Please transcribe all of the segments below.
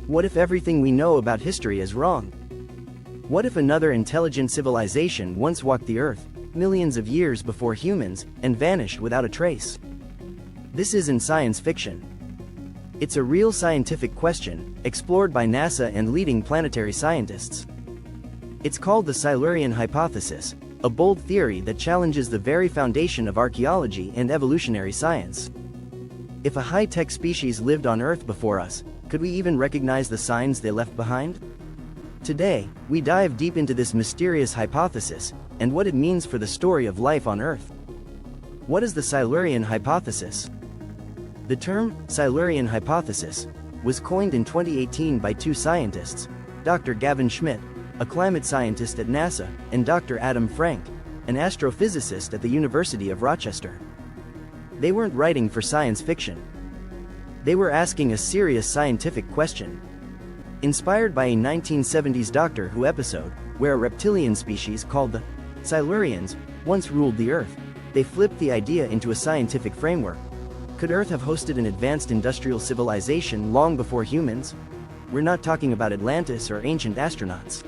What if everything we know about history is wrong? What if another intelligent civilization once walked the Earth, millions of years before humans, and vanished without a trace? This isn't science fiction. It's a real scientific question, explored by NASA and leading planetary scientists. It's called the Silurian Hypothesis, a bold theory that challenges the very foundation of archaeology and evolutionary science. If a high-tech species lived on Earth before us, could we even recognize the signs they left behind? Today, we dive deep into this mysterious hypothesis, and what it means for the story of life on Earth. What is the Silurian Hypothesis? The term, Silurian Hypothesis, was coined in 2018 by two scientists, Dr. Gavin Schmidt, a climate scientist at NASA, and Dr. Adam Frank, an astrophysicist at the University of Rochester. They weren't writing for science fiction. They were asking a serious scientific question. Inspired by a 1970s Doctor Who episode, where a reptilian species called the Silurians once ruled the Earth, they flipped the idea into a scientific framework. Could Earth have hosted an advanced industrial civilization long before humans? We're not talking about Atlantis or ancient astronauts.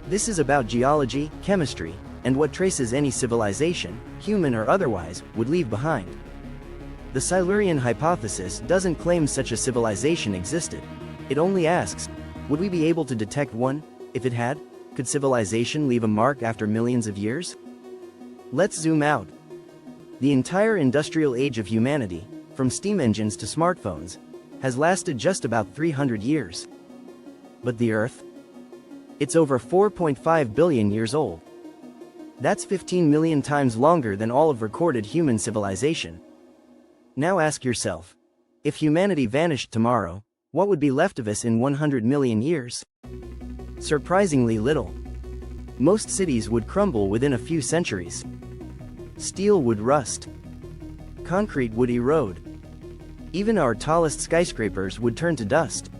This is about geology, chemistry, and what traces any civilization, human or otherwise, would leave behind. The Silurian Hypothesis doesn't claim such a civilization existed. It only asks, would we be able to detect one? If it had, could civilization leave a mark after millions of years? Let's zoom out. The entire industrial age of humanity, from steam engines to smartphones, has lasted just about 300 years. But the Earth? It's over 4.5 billion years old. That's 15 million times longer than all of recorded human civilization. Now ask yourself, if humanity vanished tomorrow, what would be left of us in 100 million years? Surprisingly little. Most cities would crumble within a few centuries. Steel would rust. Concrete would erode. Even our tallest skyscrapers would turn to dust.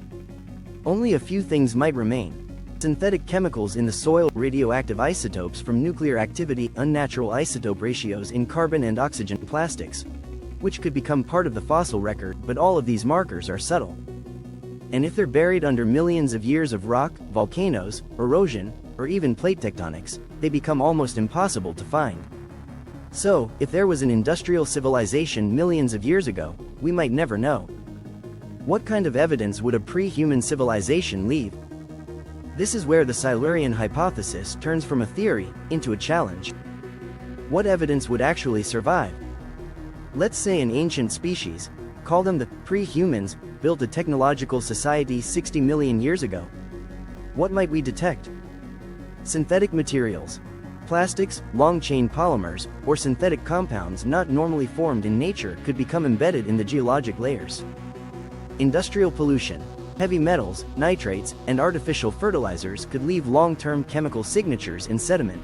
Only a few things might remain. Synthetic chemicals in the soil, radioactive isotopes from nuclear activity, unnatural isotope ratios in carbon and oxygen, plastics, which could become part of the fossil record, but all of these markers are subtle. And if they're buried under millions of years of rock, volcanoes, erosion, or even plate tectonics, they become almost impossible to find. So, if there was an industrial civilization millions of years ago, we might never know. What kind of evidence would a pre-human civilization leave? This is where the Silurian Hypothesis turns from a theory into a challenge. What evidence would actually survive? Let's say an ancient species, call them the pre-humans, built a technological society 60 million years ago. What might we detect? Synthetic materials, plastics, long-chain polymers, or synthetic compounds not normally formed in nature could become embedded in the geologic layers. Industrial pollution, heavy metals, nitrates, and artificial fertilizers could leave long-term chemical signatures in sediment.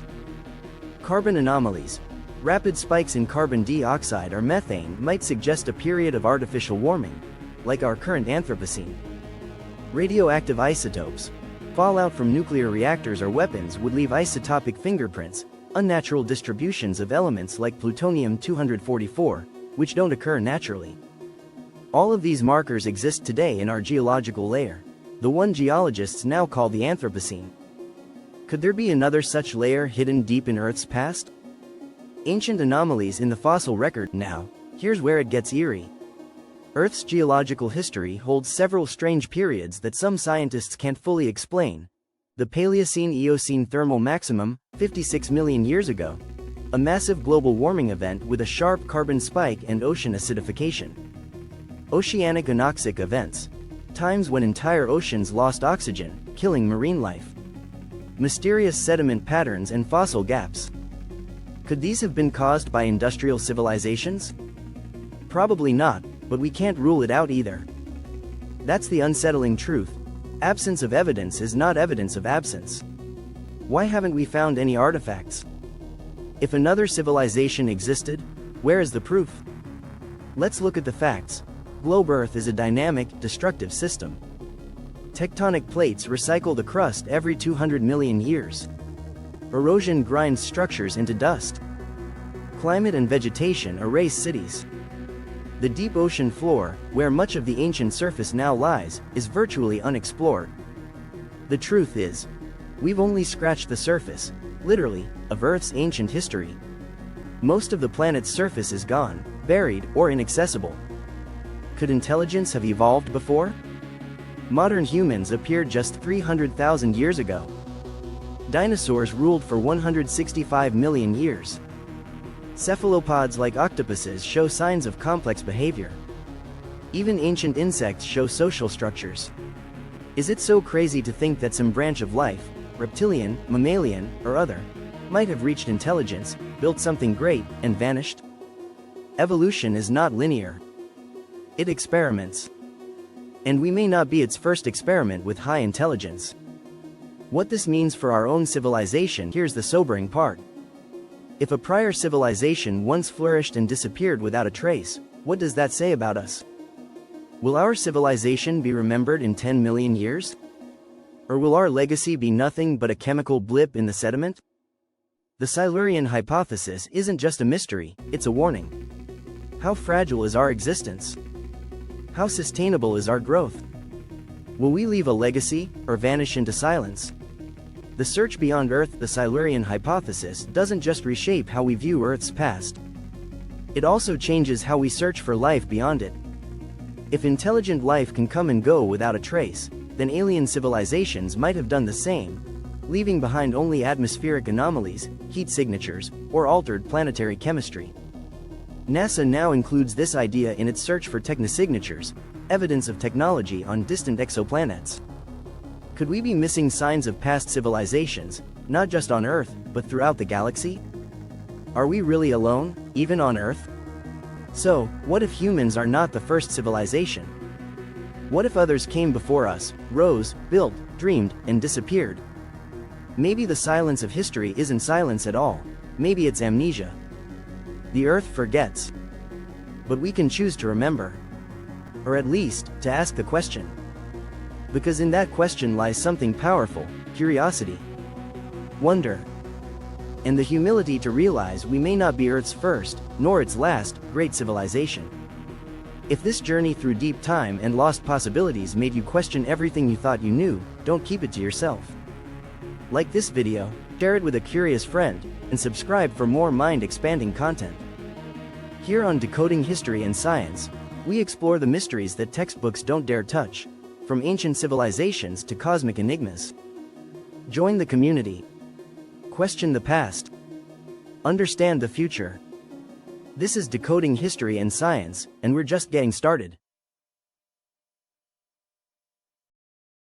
Carbon anomalies, rapid spikes in carbon dioxide or methane might suggest a period of artificial warming, like our current Anthropocene. Radioactive isotopes, fallout from nuclear reactors or weapons would leave isotopic fingerprints, unnatural distributions of elements like plutonium-244, which don't occur naturally. All of these markers exist today in our geological layer, the one geologists now call the Anthropocene. Could there be another such layer hidden deep in Earth's past? Ancient anomalies in the fossil record. Now, here's where it gets eerie. Earth's geological history holds several strange periods that some scientists can't fully explain. The Paleocene-Eocene thermal maximum, 56 million years ago. A massive global warming event with a sharp carbon spike and ocean acidification. Oceanic anoxic events. Times when entire oceans lost oxygen, killing marine life. Mysterious sediment patterns and fossil gaps. Could these have been caused by industrial civilizations? Probably not, but we can't rule it out either. That's the unsettling truth. Absence of evidence is not evidence of absence. Why haven't we found any artifacts? If another civilization existed, where is the proof? Let's look at the facts. Globe Earth is a dynamic, destructive system. Tectonic plates recycle the crust every 200 million years. Erosion grinds structures into dust. Climate and vegetation erase cities. The deep ocean floor, where much of the ancient surface now lies, is virtually unexplored. The truth is, we've only scratched the surface, literally, of Earth's ancient history. Most of the planet's surface is gone, buried, or inaccessible. Could intelligence have evolved before? Modern humans appeared just 300,000 years ago. Dinosaurs ruled for 165 million years. Cephalopods like octopuses show signs of complex behavior. Even ancient insects show social structures. Is it so crazy to think that some branch of life, reptilian, mammalian, or other, might have reached intelligence, built something great, and vanished? Evolution is not linear. It experiments. And we may not be its first experiment with high intelligence. What this means for our own civilization, here's the sobering part. If a prior civilization once flourished and disappeared without a trace, what does that say about us? Will our civilization be remembered in 10 million years? Or will our legacy be nothing but a chemical blip in the sediment? The Silurian Hypothesis isn't just a mystery, it's a warning. How fragile is our existence? How sustainable is our growth? Will we leave a legacy, or vanish into silence? The search beyond Earth, the Silurian Hypothesis, doesn't just reshape how we view Earth's past. It also changes how we search for life beyond it. If intelligent life can come and go without a trace, then alien civilizations might have done the same, leaving behind only atmospheric anomalies, heat signatures, or altered planetary chemistry. NASA now includes this idea in its search for technosignatures, evidence of technology on distant exoplanets. Could we be missing signs of past civilizations, not just on Earth, but throughout the galaxy? Are we really alone, even on Earth? So, what if humans are not the first civilization? What if others came before us, rose, built, dreamed, and disappeared? Maybe the silence of history isn't silence at all, maybe it's amnesia. The Earth forgets. But we can choose to remember. Or at least, to ask the question. Because in that question lies something powerful: curiosity, wonder, and the humility to realize we may not be Earth's first, nor its last, great civilization. If this journey through deep time and lost possibilities made you question everything you thought you knew, don't keep it to yourself. Like this video, share it with a curious friend, and subscribe for more mind-expanding content. Here on Decoding History and Science, we explore the mysteries that textbooks don't dare touch, from ancient civilizations to cosmic enigmas. Join the community. Question the past. Understand the future. This is Decoding History and Science, and we're just getting started.